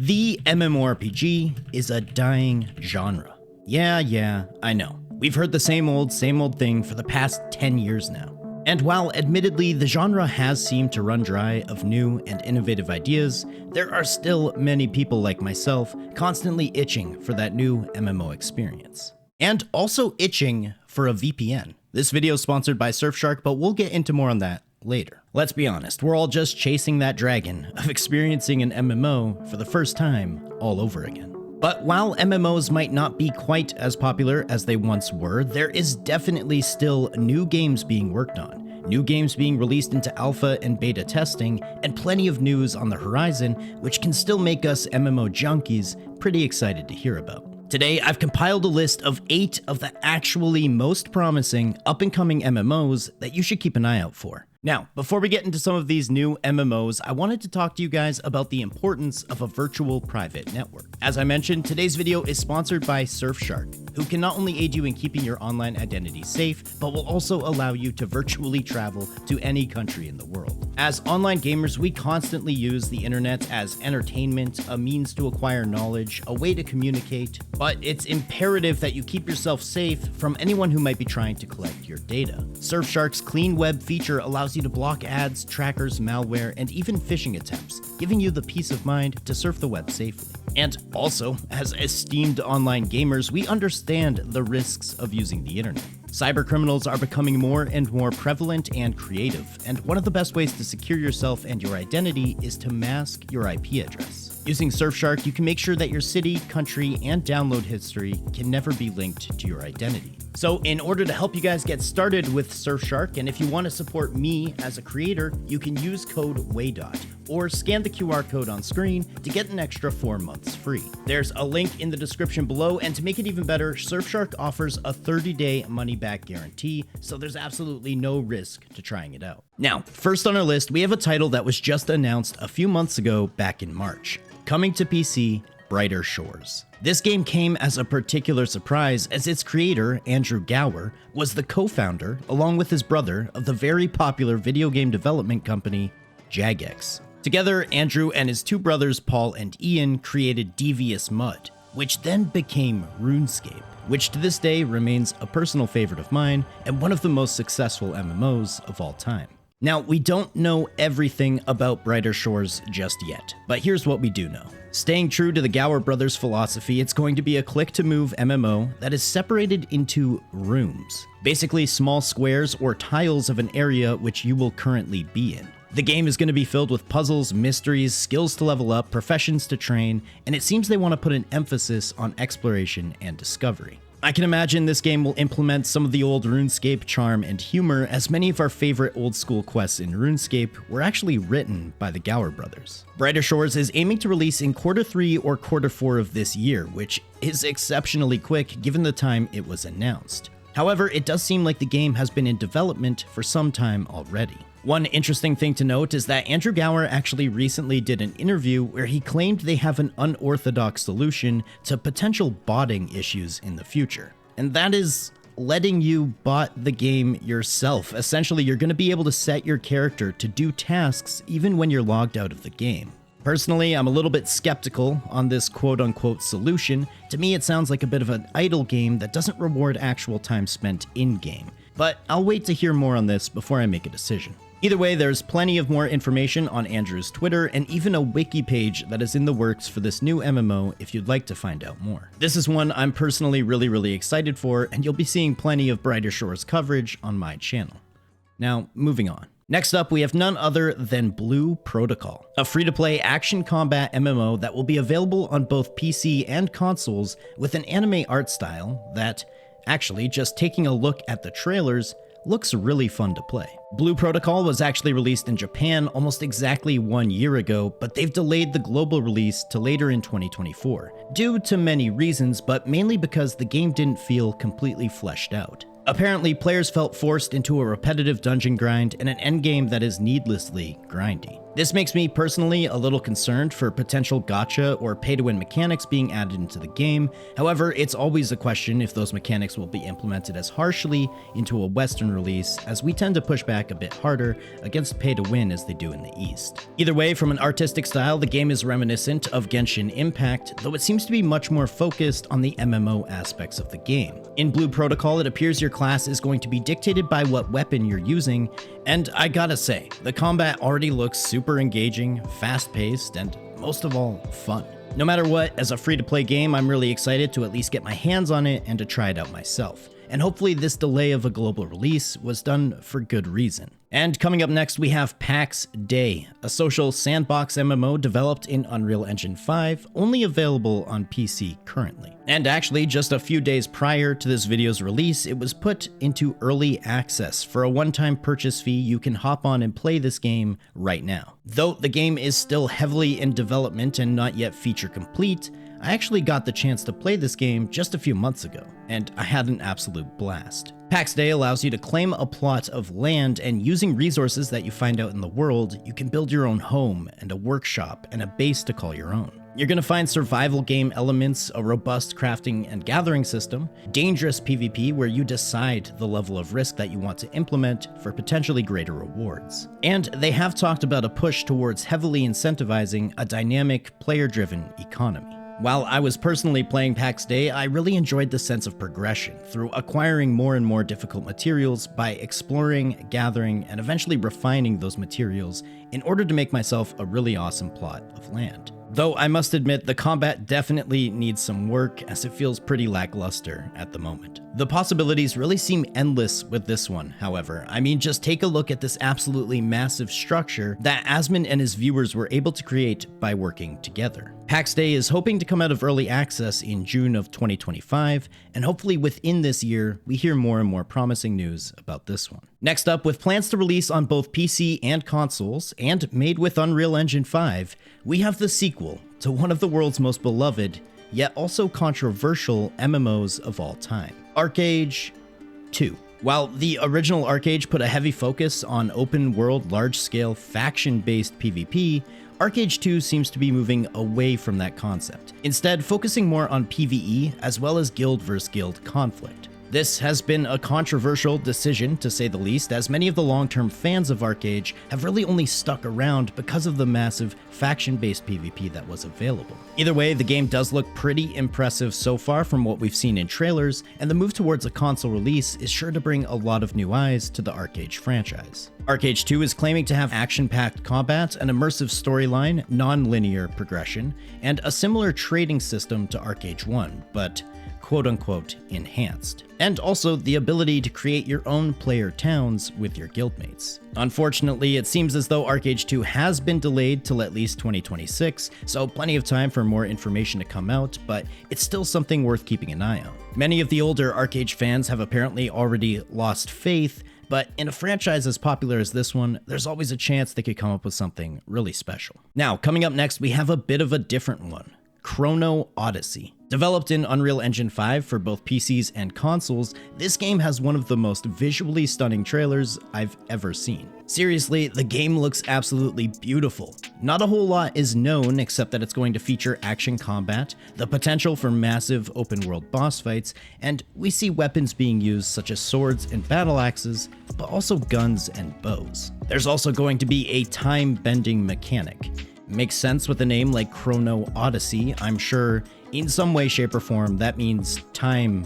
The MMORPG is a dying genre. Yeah, I know. We've heard the same old thing for the past 10 years now. And while admittedly the genre has seemed to run dry of new and innovative ideas, there are still many people like myself constantly itching for that new MMO experience. And also itching for a VPN. This video is sponsored by SurfShark, but we'll get into more on that later. Let's be honest, we're all just chasing that dragon of experiencing an MMO for the first time all over again. But while MMOs might not be quite as popular as they once were, there is definitely still new games being worked on, new games being released into alpha and beta testing, and plenty of news on the horizon, which can still make us MMO junkies pretty excited to hear about. Today, I've compiled a list of 8 of the actually most promising up-and-coming MMOs that you should keep an eye out for. Now, before we get into some of these new MMOs, I wanted to talk to you guys about the importance of a virtual private network. As I mentioned, today's video is sponsored by SurfShark, who can not only aid you in keeping your online identity safe, but will also allow you to virtually travel to any country in the world. As online gamers, we constantly use the internet as entertainment, a means to acquire knowledge, a way to communicate, but it's imperative that you keep yourself safe from anyone who might be trying to collect your data. SurfShark's Clean Web feature allows you to block ads, trackers, malware, and even phishing attempts, giving you the peace of mind to surf the web safely. And also, as esteemed online gamers, we understand the risks of using the internet. Cybercriminals are becoming more and more prevalent and creative, and one of the best ways to secure yourself and your identity is to mask your IP address. Using SurfShark, you can make sure that your city, country, and download history can never be linked to your identity. So in order to help you guys get started with SurfShark, and if you want to support me as a creator, you can use code Waydot or scan the QR code on screen to get an extra 4 months free. There's a link in the description below, and to make it even better, SurfShark offers a 30-day money-back guarantee, so there's absolutely no risk to trying it out. Now, first on our list, we have a title that was just announced a few months ago back in March. Coming to PC, Brighter Shores. This game came as a particular surprise as its creator, Andrew Gower, was the co-founder, along with his brother, of the very popular video game development company, Jagex. Together, Andrew and his 2 brothers, Paul and Ian, created Devious Mud, which then became RuneScape, which to this day remains a personal favorite of mine and one of the most successful MMOs of all time. Now, we don't know everything about Brighter Shores just yet, but here's what we do know. Staying true to the Gower brothers' philosophy, it's going to be a click-to-move MMO that is separated into rooms, basically small squares or tiles of an area which you will currently be in. The game is going to be filled with puzzles, mysteries, skills to level up, professions to train, and it seems they want to put an emphasis on exploration and discovery. I can imagine this game will implement some of the old RuneScape charm and humor, as many of our favorite old school quests in RuneScape were actually written by the Gower brothers. Brighter Shores is aiming to release in Q3 or Q4 of this year, which is exceptionally quick given the time it was announced. However, it does seem like the game has been in development for some time already. One interesting thing to note is that Andrew Gower actually recently did an interview where he claimed they have an unorthodox solution to potential botting issues in the future. And that is letting you bot the game yourself. Essentially, you're going to be able to set your character to do tasks even when you're logged out of the game. Personally, I'm a little bit skeptical on this quote-unquote solution. To me, it sounds like a bit of an idle game that doesn't reward actual time spent in-game. But I'll wait to hear more on this before I make a decision. Either way, there's plenty of more information on Andrew's Twitter and even a wiki page that is in the works for this new MMO if you'd like to find out more. This is one I'm personally really excited for, and you'll be seeing plenty of Brighter Shores coverage on my channel. Now, moving on. Next up, we have none other than Blue Protocol, a free-to-play action combat MMO that will be available on both PC and consoles with an anime art style that, actually, just taking a look at the trailers, looks really fun to play. Blue Protocol was actually released in Japan almost exactly 1 year ago, but they've delayed the global release to later in 2024, due to many reasons, but mainly because the game didn't feel completely fleshed out. Apparently, players felt forced into a repetitive dungeon grind and an endgame that is needlessly grindy. This makes me personally a little concerned for potential gacha or pay-to-win mechanics being added into the game. However, it's always a question if those mechanics will be implemented as harshly into a Western release, as we tend to push back a bit harder against pay-to-win as they do in the East. Either way, from an artistic style, the game is reminiscent of Genshin Impact, though it seems to be much more focused on the MMO aspects of the game. In Blue Protocol, it appears your class is going to be dictated by what weapon you're using, and I gotta say, the combat already looks super engaging, fast-paced, and most of all, fun. No matter what, as a free-to-play game, I'm really excited to at least get my hands on it and to try it out myself. And hopefully this delay of a global release was done for good reason. And coming up next, we have Pax Dei, a social sandbox MMO developed in Unreal Engine 5, only available on PC currently. And actually, just a few days prior to this video's release, it was put into early access. For a one-time purchase fee, you can hop on and play this game right now. Though the game is still heavily in development and not yet feature complete, I actually got the chance to play this game just a few months ago, and I had an absolute blast. Pax Dei allows you to claim a plot of land, and using resources that you find out in the world, you can build your own home and a workshop and a base to call your own. You're going to find survival game elements, a robust crafting and gathering system, dangerous PvP where you decide the level of risk that you want to implement for potentially greater rewards. And they have talked about a push towards heavily incentivizing a dynamic, player-driven economy. While I was personally playing Pax Dei, I really enjoyed the sense of progression through acquiring more and more difficult materials by exploring, gathering, and eventually refining those materials in order to make myself a really awesome plot of land. Though I must admit, the combat definitely needs some work, as it feels pretty lackluster at the moment. The possibilities really seem endless with this one, however. I mean, just take a look at this absolutely massive structure that Asmon and his viewers were able to create by working together. Pax Dei is hoping to come out of early access in June of 2025, and hopefully within this year, we hear more and more promising news about this one. Next up, with plans to release on both PC and consoles, and made with Unreal Engine 5, we have the sequel to one of the world's most beloved, yet also controversial MMOs of all time, Archeage 2. While the original Archeage put a heavy focus on open-world, large-scale, faction-based PvP, Archeage 2 seems to be moving away from that concept, instead focusing more on PvE as well as guild versus guild conflict. This has been a controversial decision, to say the least, as many of the long-term fans of Archeage have really only stuck around because of the massive faction-based PvP that was available. Either way, the game does look pretty impressive so far from what we've seen in trailers, and the move towards a console release is sure to bring a lot of new eyes to the Archeage franchise. Archeage 2 is claiming to have action-packed combat, an immersive storyline, non-linear progression, and a similar trading system to Archeage 1, but quote-unquote enhanced, and also the ability to create your own player towns with your guildmates. Unfortunately, it seems as though Archeage 2 has been delayed till at least 2026, so plenty of time for more information to come out, but it's still something worth keeping an eye on. Many of the older Archeage fans have apparently already lost faith, but in a franchise as popular as this one, there's always a chance they could come up with something really special. Now, coming up next, we have a bit of a different one, Chrono Odyssey. Developed in Unreal Engine 5 for both PCs and consoles, this game has one of the most visually stunning trailers I've ever seen. Seriously, the game looks absolutely beautiful. Not a whole lot is known except that it's going to feature action combat, the potential for massive open-world boss fights, and we see weapons being used such as swords and battle axes, but also guns and bows. There's also going to be a time-bending mechanic. Makes sense with a name like Chrono Odyssey. I'm sure in some way, shape, or form that means time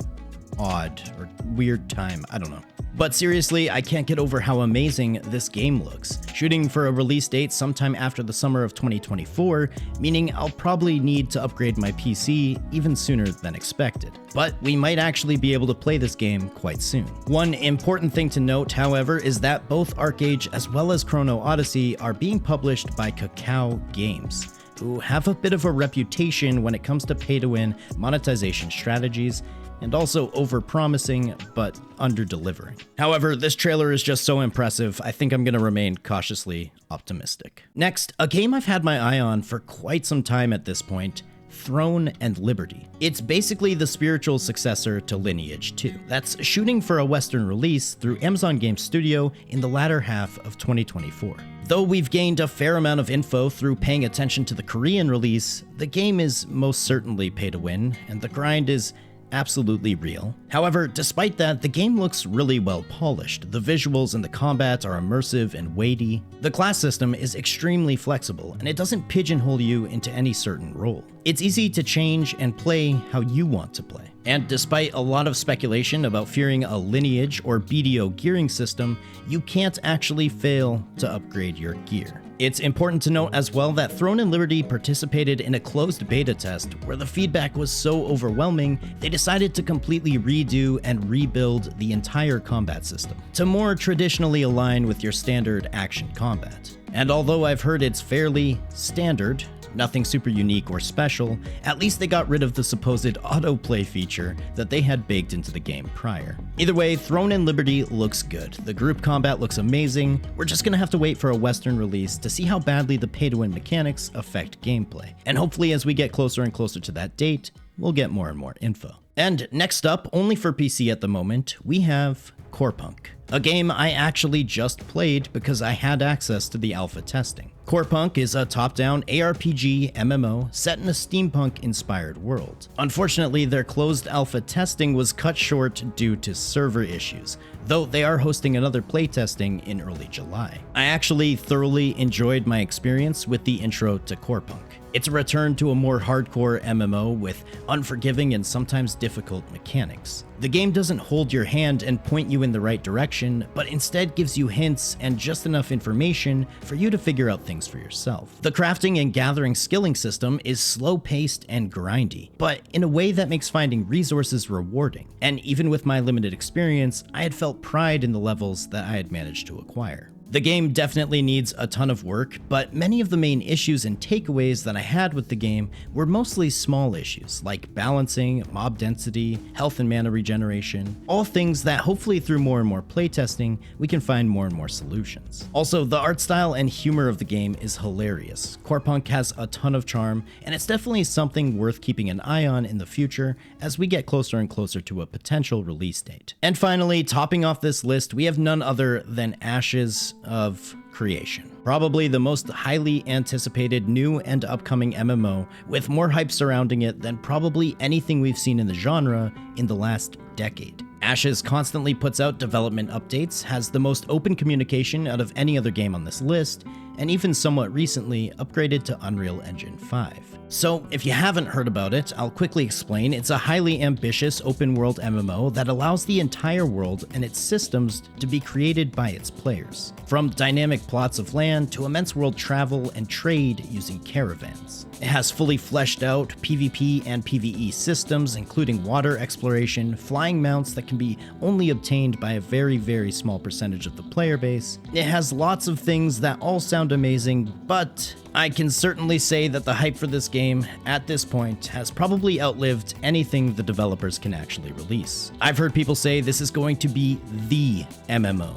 odd or weird time, I don't know. But seriously, I can't get over how amazing this game looks. Shooting for a release date sometime after the summer of 2024, meaning I'll probably need to upgrade my PC even sooner than expected. But we might actually be able to play this game quite soon. One important thing to note, however, is that both Archeage as well as Chrono Odyssey are being published by Kakao Games, who have a bit of a reputation when it comes to pay-to-win monetization strategies, and also over-promising, but under-delivering. However, this trailer is just so impressive, I think I'm gonna remain cautiously optimistic. Next, a game I've had my eye on for quite some time at this point, Throne and Liberty. It's basically the spiritual successor to Lineage 2. That's shooting for a Western release through Amazon Game Studio in the latter half of 2024. Though we've gained a fair amount of info through paying attention to the Korean release, the game is most certainly pay to win, and the grind is absolutely real. However, despite that, the game looks really well polished. The visuals and the combat are immersive and weighty. The class system is extremely flexible, and it doesn't pigeonhole you into any certain role. It's easy to change and play how you want to play. And despite a lot of speculation about fearing a Lineage or BDO gearing system, you can't actually fail to upgrade your gear. It's important to note as well that Throne and Liberty participated in a closed beta test where the feedback was so overwhelming, they decided to completely redo and rebuild the entire combat system to more traditionally align with your standard action combat. And although I've heard it's fairly standard, nothing super unique or special, at least they got rid of the supposed autoplay feature that they had baked into the game prior. Either way, Throne and Liberty looks good. The group combat looks amazing. We're just gonna have to wait for a Western release to see how badly the pay-to-win mechanics affect gameplay. And hopefully as we get closer and closer to that date, we'll get more and more info. And next up, only for PC at the moment, we have CorePunk, a game I actually just played because I had access to the alpha testing. CorePunk is a top-down ARPG MMO set in a steampunk-inspired world. Unfortunately, their closed alpha testing was cut short due to server issues, though they are hosting another playtesting in early July. I actually thoroughly enjoyed my experience with the intro to CorePunk. It's a return to a more hardcore MMO with unforgiving and sometimes difficult mechanics. The game doesn't hold your hand and point you in the right direction, but instead gives you hints and just enough information for you to figure out things for yourself. The crafting and gathering skilling system is slow-paced and grindy, but in a way that makes finding resources rewarding. And even with my limited experience, I had felt pride in the levels that I had managed to acquire. The game definitely needs a ton of work, but many of the main issues and takeaways that I had with the game were mostly small issues, like balancing, mob density, health and mana regeneration, all things that hopefully through more and more playtesting, we can find more and more solutions. Also, the art style and humor of the game is hilarious. CorePunk has a ton of charm, and it's definitely something worth keeping an eye on in the future as we get closer and closer to a potential release date. And finally, topping off this list, we have none other than Ashes of Creation. Probably the most highly anticipated new and upcoming MMO, with more hype surrounding it than probably anything we've seen in the genre in the last decade. Ashes constantly puts out development updates, has the most open communication out of any other game on this list, and even somewhat recently upgraded to Unreal Engine 5. So if you haven't heard about it, I'll quickly explain. It's a highly ambitious open world MMO that allows the entire world and its systems to be created by its players. From dynamic plots of land to immense world travel and trade using caravans. It has fully fleshed out PvP and PvE systems, including water exploration, flying mounts that can be only obtained by a very, very small percentage of the player base. It has lots of things that all sound amazing, but I can certainly say that the hype for this game at this point has probably outlived anything the developers can actually release. I've heard people say this is going to be the MMO.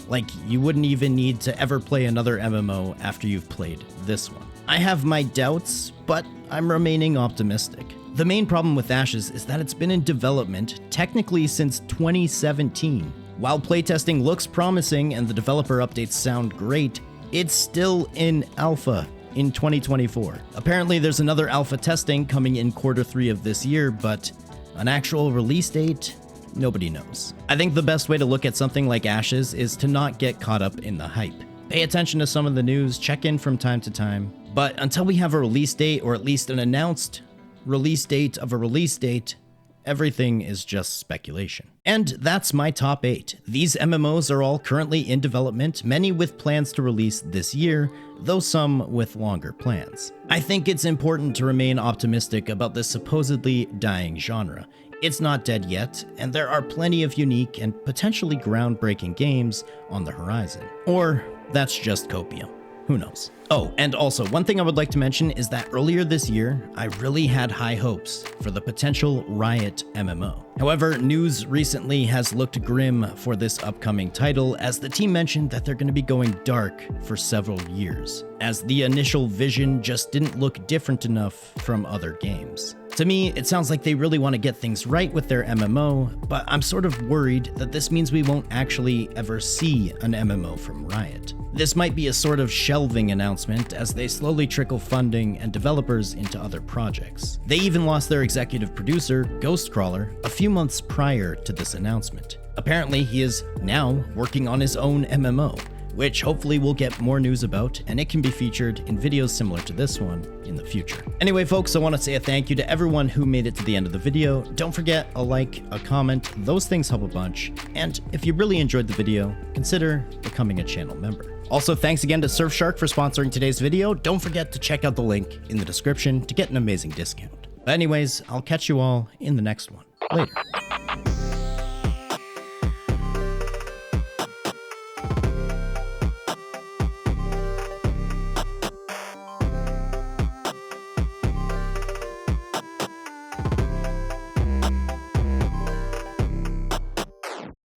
Like, you wouldn't even need to ever play another MMO after you've played this one. I have my doubts, but I'm remaining optimistic. The main problem with Ashes is that it's been in development technically since 2017. While playtesting looks promising and the developer updates sound great, it's still in alpha in 2024. Apparently there's another alpha testing coming in Q3 of this year, but an actual release date? Nobody knows. I think the best way to look at something like Ashes is to not get caught up in the hype. Pay attention to some of the news, check in from time to time, but until we have a release date, or at least an announced release date of a release date, everything is just speculation. And that's my top 8. These MMOs are all currently in development, many with plans to release this year, though some with longer plans. I think it's important to remain optimistic about this supposedly dying genre. It's not dead yet, and there are plenty of unique and potentially groundbreaking games on the horizon. Or that's just copium. Who knows? Oh, and also, one thing I would like to mention is that earlier this year, I really had high hopes for the potential Riot MMO. However, news recently has looked grim for this upcoming title, as the team mentioned that they're going to be going dark for several years, as the initial vision just didn't look different enough from other games. To me, it sounds like they really want to get things right with their MMO, but I'm sort of worried that this means we won't actually ever see an MMO from Riot. This might be a sort of shelving announcement as they slowly trickle funding and developers into other projects. They even lost their executive producer, Ghostcrawler, a few months prior to this announcement. Apparently, he is now working on his own MMO, which hopefully we'll get more news about, and it can be featured in videos similar to this one in the future. Anyway, folks, I want to say a thank you to everyone who made it to the end of the video. Don't forget a like, a comment, those things help a bunch, and if you really enjoyed the video, consider becoming a channel member. Also, thanks again to SurfShark for sponsoring today's video. Don't forget to check out the link in the description to get an amazing discount. But anyways, I'll catch you all in the next one. Later.